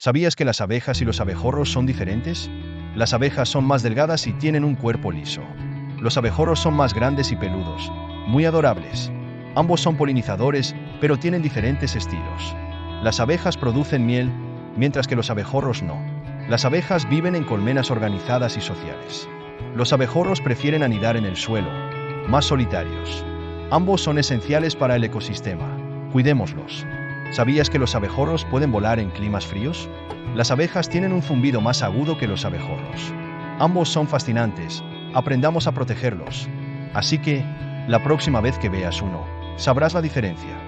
¿Sabías que las abejas y los abejorros son diferentes? Las abejas son más delgadas y tienen un cuerpo liso. Los abejorros son más grandes y peludos, muy adorables. Ambos son polinizadores, pero tienen diferentes estilos. Las abejas producen miel, mientras que los abejorros no. Las abejas viven en colmenas organizadas y sociales. Los abejorros prefieren anidar en el suelo, más solitarios. Ambos son esenciales para el ecosistema. Cuidémoslos. ¿Sabías que los abejorros pueden volar en climas fríos? Las abejas tienen un zumbido más agudo que los abejorros. Ambos son fascinantes. Aprendamos a protegerlos. Así que, la próxima vez que veas uno, sabrás la diferencia.